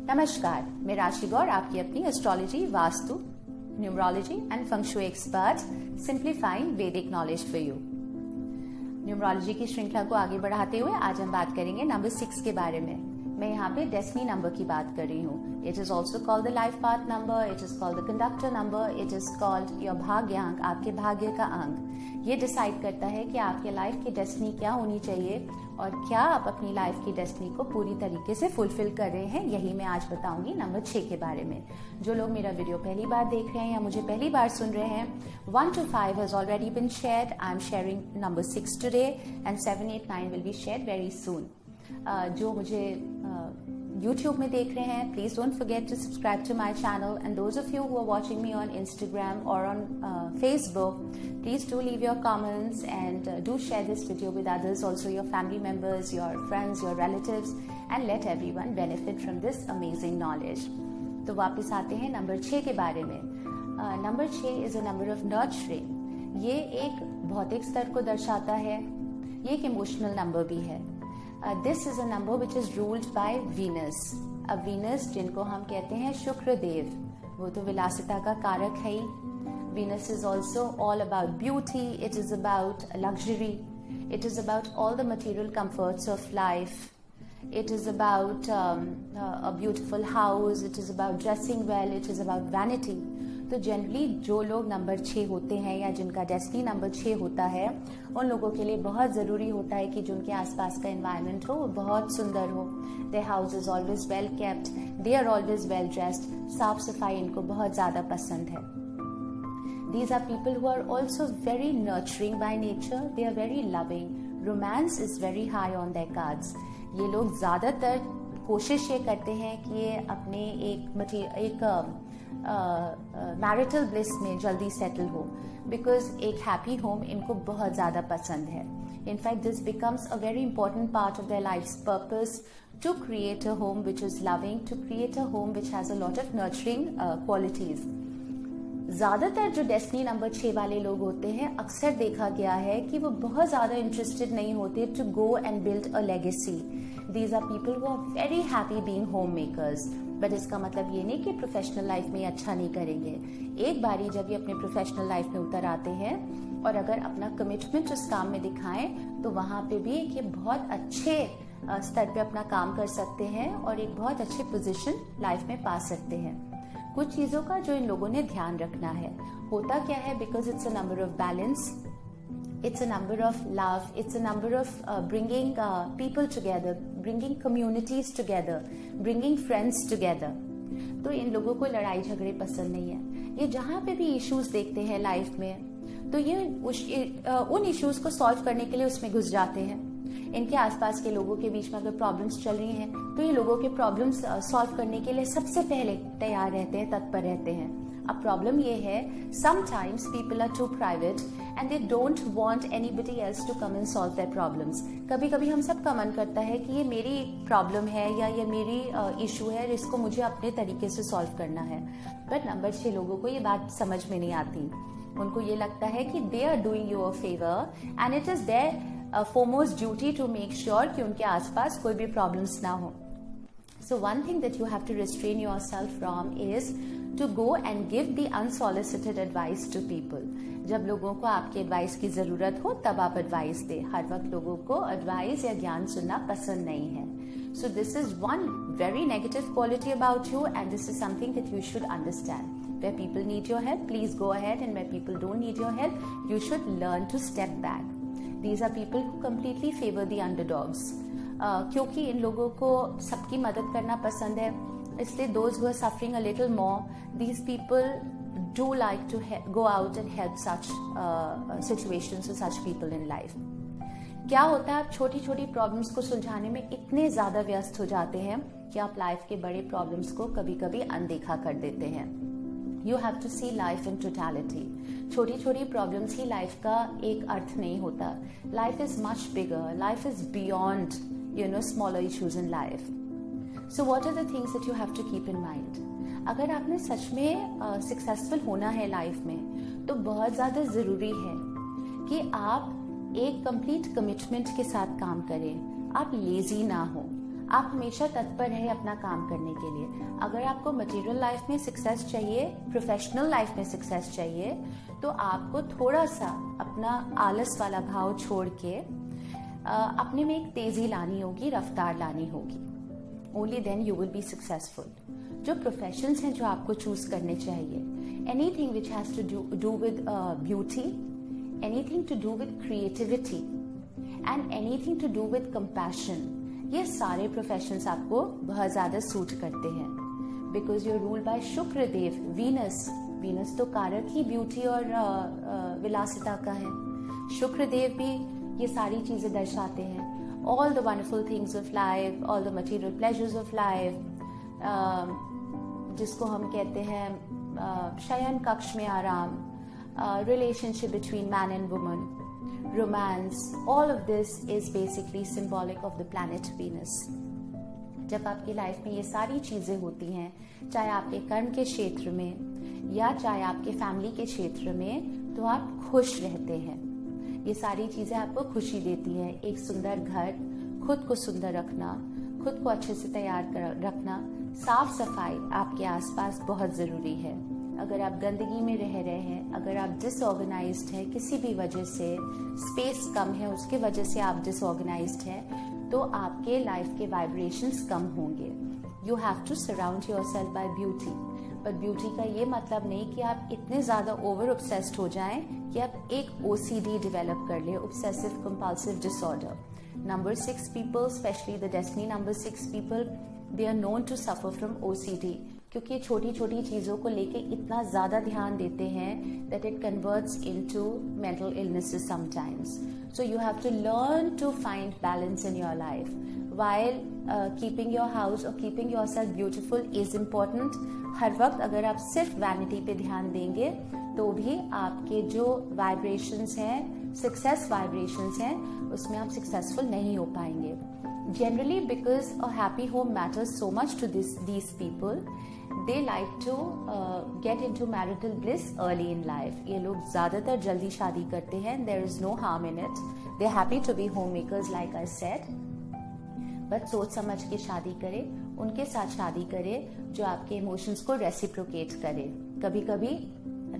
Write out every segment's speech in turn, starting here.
नमस्कार, मैं राशि गौर, आपकी अपनी astrology, vastu, numerology and feng shui expert, simplifying Vedic knowledge for you. Numerology की श्रृंखला को आगे बढ़ाते हुए आज हम बात करेंगे नंबर 6 के बारे में। मैं यहाँ पे डेस्टिनी नंबर की बात कर रही हूँ। It is also called the life path number, it is called the conductor number, it is called your bhagyank, आपके भाग्य का अंक। ये डिसाइड करता है कि आपके लाइफ की डेस्टिनी क्या होनी चाहिए और क्या आप अपनी लाइफ की डेस्टिनी को पूरी तरीके से फुलफिल कर रहे हैं। यही मैं आज बताऊंगी नंबर 6 के बारे में। जो लोग मेरा वीडियो पहली बार देख रहे हैं या मुझे पहली बार सुन रहे हैं, 1 to 5 has already been shared. I am sharing number 6 today and 7, 8, 9 will be shared very soon. जो मुझे YouTube में देख रहे हैं, please don't forget to subscribe to my channel, and those of you who are watching me on Instagram or on Facebook, please do leave your comments and do share this video with others, also your family members, your friends, your relatives, and let everyone benefit from this amazing knowledge. तो वापस आते हैं number 6 के बारे में। Number 6 is a number of nurturing. ये एक भौतिक स्तर को दर्शाता है, ये एक इमोशनल नंबर भी है। This is a number which is ruled by Venus. अब Venus जिनको हम कहते हैं शुक्र देव, वो तो विलासिता का कारक है ही। Venus is also all about beauty, it is about luxury, it is about all the material comforts of life, it is about a beautiful house, it is about dressing well, it is about vanity. तो generally जो लोग number 6 होते हैं या जिनका destiny number 6 होता है, उन लोगों के लिए बहुत ज़रूरी होता है कि जो उनके आसपास का एनवायरनमेंट हो वो बहुत सुंदर हो। Their house is always well kept, they are always well dressed, साफ सफाई इनको बहुत ज़्यादा पसंद है। These are people who are also very nurturing by nature, they are very loving, romance is very high on their cards. ये लोग ज़्यादातर कोशिश ये करते हैं कि ये अपने एक मैरिटल ब्लिस में जल्दी सेटल हो, बिकॉज एक हैप्पी होम इनको बहुत ज़्यादा पसंद है। In fact this becomes a very important part of their life's purpose to create a home which is loving, to create a home which has a lot of nurturing qualities. ज़्यादातर जो destiny number 6 वाले लोग होते हैं, अक्सर देखा गया है कि वो बहुत ज़्यादा इंटरेस्टेड नहीं होते to go and build a legacy. These are people who are very happy being home makers. But इसका मतलब ये नहीं कि प्रोफेशनल लाइफ में अच्छा नहीं करेंगे। एक बारी जब ये अपने प्रोफेशनल लाइफ में उतर आते हैं और अगर अपना कमिटमेंट उस काम में दिखाएं, तो वहाँ पे भी ये बहुत अच्छे स्तर पे अपना काम कर सकते हैं और एक बहुत अच्छे पोजीशन लाइफ में पा सकते हैं। कुछ चीज़ों का जो इन लोगों ने ध्यान रखना है, होता क्या है, because it's a number of balance, it's a number of love, it's a number of bringing people together, bringing communities together, bringing friends together. तो इन लोगों को लड़ाई झगड़े पसंद नहीं है। ये जहाँ पे भी इश्यूज देखते हैं लाइफ में, तो ये उन इश्यूज को सॉल्व करने के लिए उसमें घुस जाते हैं। इनके आसपास के लोगों के बीच में अगर प्रॉब्लम्स चल रही हैं, तो ये लोगों के प्रॉब्लम्स सॉल्व करने के लिए सबसे पहले तैयार रहते हैं, तत्पर रहते हैं। अब प्रॉब्लम ये है, sometimes people are too private and they don't want anybody else to come and solve their problems. कभी कभी हम सबका मन करता है कि ये मेरी प्रॉब्लम है या ये मेरी इशू है, इसको मुझे अपने तरीके से सॉल्व करना है। बट नंबर 6 लोगों को ये बात समझ में नहीं आती। उनको ये लगता है कि they are doing you a favour and it is their foremost duty to make sure कि उनके आसपास कोई भी प्रॉब्लम्स ना हो। So one thing that you have to restrain yourself from is to go and give the unsolicited advice to people. जब लोगों को आपकी एडवाइस की जरूरत हो तब आप एडवाइस दें। हर वक्त लोगों को एडवाइस या ज्ञान सुनना पसंद नहीं है। So this is one very negative quality about you and this is something that you should understand. Where people need your help, please go ahead, and where people don't need your help, you should learn to step back. These are people who completely favor the underdogs. क्योंकि इन लोगों को सबकी मदद करना पसंद है, इसलिए those who are suffering a little more, these people do like to go out and help such situations or such people in life. क्या होता है, आप छोटी छोटी प्रॉब्लम्स को सुलझाने में इतने ज्यादा व्यस्त हो जाते हैं कि आप लाइफ के बड़े प्रॉब्लम्स को कभी कभी अनदेखा कर देते हैं। You have to see life in totality. छोटी छोटी प्रॉब्लम्स ही लाइफ का एक अर्थ नहीं होता। Life is much bigger, life is beyond smaller issues in life. So what are the things that you have to keep in mind? अगर आपने सच में successful होना है लाइफ में, तो बहुत ज़्यादा ज़रूरी है कि आप एक कंप्लीट कमिटमेंट के साथ काम करें। आप लेजी ना हो, आप हमेशा तत्पर रहे अपना काम करने के लिए। अगर आपको मटेरियल लाइफ में सक्सेस चाहिए, प्रोफेशनल लाइफ में सक्सेस चाहिए, तो आपको थोड़ा सा अपना आलस वाला भाव छोड़ के अपने में एक तेजी लानी होगी, रफ्तार लानी होगी। Only then you will be successful. जो प्रोफेशंस हैं जो आपको चूज करने चाहिए, anything which has to do with beauty, anything to do with creativity and anything to do with compassion, ये सारे प्रोफेशंस आपको बहुत ज्यादा सूट करते हैं। बिकॉज यू रूल्ड बाय शुक्र देव, वीनस तो कारक ही ब्यूटी और विलासिता का है। शुक्र देव भी ये सारी चीजें दर्शाते हैं। All the wonderful things of life, all the material pleasures of life, जिसको हम कहते हैं शयन कक्ष में आराम, relationship between man and woman, romance, all of this is basically symbolic of the planet Venus. जब आपकी लाइफ में ये सारी चीजें होती हैं, चाहे आपके कर्म के क्षेत्र में या चाहे आपके फैमिली के क्षेत्र में, तो आप खुश रहते हैं। ये सारी चीजें आपको खुशी देती हैं। एक सुंदर घर, खुद को सुंदर रखना, खुद को अच्छे से तैयार कर रखना, साफ सफाई आपके आसपास बहुत जरूरी है। अगर आप गंदगी में रह रहे हैं, अगर आप डिसऑर्गेनाइज्ड हैं, किसी भी वजह से स्पेस कम है, उसके वजह से आप डिसऑर्गेनाइज्ड हैं, तो आपके लाइफ के वाइब्रेशंस कम होंगे। You have to surround yourself by beauty. पर ब्यूटी का ये मतलब नहीं कि आप इतने ज्यादा ओवर ऑब्सेस्ड हो जाएं कि आप एक OCD डेवलप कर ले, obsessive compulsive disorder. Number 6 people, specially the destiny number 6 people, they are known to suffer from OCD, क्योंकि छोटी छोटी चीजों को लेके इतना ज्यादा ध्यान देते हैं that it converts into mental illnesses sometimes. So you have to learn to find balance in your life. While keeping your house or keeping yourself beautiful is important, हर वक्त अगर आप सिर्फ वैनिटी पे ध्यान देंगे तो भी आपके जो वाइब्रेशंस हैं, सक्सेस वाइब्रेशंस हैं, उसमें आप सक्सेसफुल नहीं हो पाएंगे। Generally, because a happy home matters so much to these people, they like to get into marital bliss early in life. ये लोग ज्यादातर जल्दी शादी करते हैं. There is no harm in it. They're happy to be homemakers, like I said. But सोच समझ के शादी करे, उनके साथ शादी करे जो आपके इमोशंस को रेसिप्रोकेट करे। कभी कभी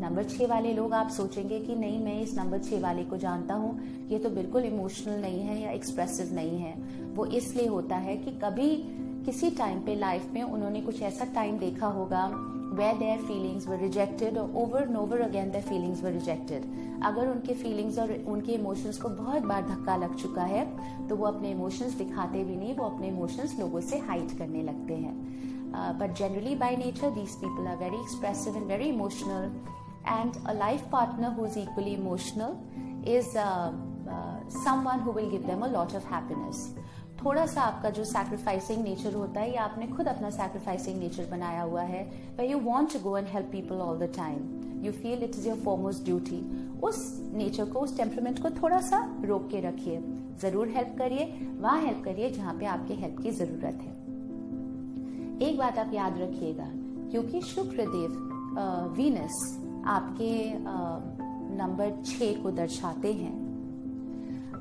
नंबर 6 वाले लोग आप सोचेंगे कि नहीं, मैं इस नंबर 6 वाले को जानता हूँ, ये तो बिल्कुल इमोशनल नहीं है या एक्सप्रेसिव नहीं है। वो इसलिए होता है कि कभी किसी टाइम पे लाइफ में उन्होंने कुछ ऐसा टाइम देखा होगा where their feelings were rejected or over and over again their feelings were rejected. अगर उनके फीलिंग्स और उनके इमोशंस को बहुत बार धक्का लग चुका है तो वो अपने इमोशंस दिखाते भी नहीं, वो अपने इमोशंस लोगों से हाइड करने लगते हैं। But generally by nature these people are very expressive and very emotional, and a life partner who is equally emotional is someone who will give them a lot of happiness. थोड़ा सा आपका जो sacrificing nature होता है, या आपने खुद अपना सैक्रिफाइसिंग नेचर बनाया हुआ है, where you want to go and help people all the time, you feel it is your foremost duty, उस नेचर को, उस टेम्परामेंट को थोड़ा सा रोक के रखिए। जरूर हेल्प करिए, वहां हेल्प करिए जहां पे आपके हेल्प की जरूरत है। एक बात आप याद रखिएगा, क्योंकि शुक्र देव वीनस आपके नंबर 6 को दर्शाते हैं,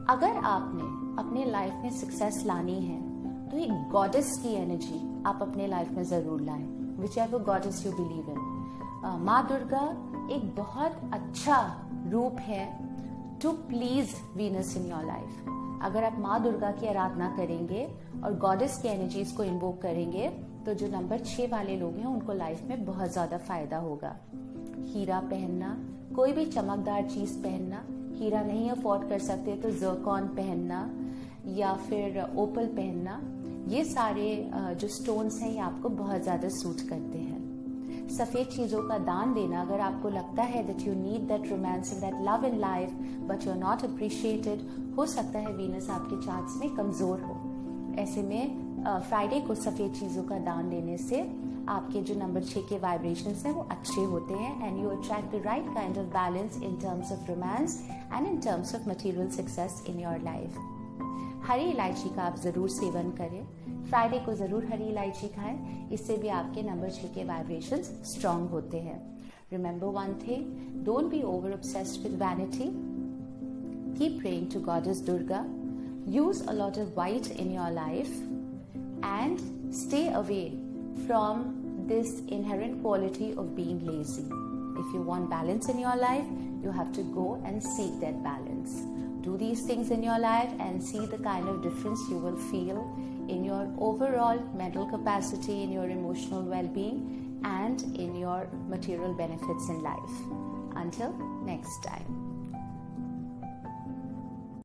अगर आपने अपने लाइफ में सक्सेस लानी है तो एक गॉडेस की एनर्जी आप अपने लाइफ में जरूर लाएं, whichever goddess you believe in. माँ दुर्गा एक बहुत अच्छा रूप है to please Venus in your life. अगर आप माँ दुर्गा की आराधना करेंगे और गॉडेस की एनर्जीज को इन्वोक करेंगे तो जो नंबर 6 वाले लोग हैं उनको लाइफ में बहुत ज्यादा फायदा होगा। हीरा पहनना, कोई भी चमकदार चीज पहनना, हीरा नहीं अफोर्ड कर सकते तो ज़र्कॉन पहनना या फिर ओपल पहनना, ये सारे जो स्टोन्स हैं ये आपको बहुत ज्यादा सूट करते हैं। सफेद चीजों का दान देना, अगर आपको लगता है that you need that romance and that love in life but you are not appreciated, हो सकता है वीनस आपके चार्ट्स में कमजोर हो। ऐसे में फ्राइडे को सफेद चीजों का दान देने से आपके जो नंबर 6 के वाइब्रेशंस हैं वो अच्छे होते हैं, and you attract the right kind of balance in terms of romance and in terms of material success in your life. हरी इलायची का आप जरूर सेवन करें, फ्राइडे को जरूर हरी इलायची खाएं, इससे भी आपके नंबर 6 के वाइब्रेशंस स्ट्रांग होते हैं। Remember one thing, don't be over obsessed with vanity, keep praying to goddess Durga, use a lot of white in your life, and stay away from this inherent quality of being lazy. If you want balance in your life, you have to go and seek that balance. Do these things in your life and see the kind of difference you will feel in your overall mental capacity, in your emotional well-being, and in your material benefits in life. Until next time.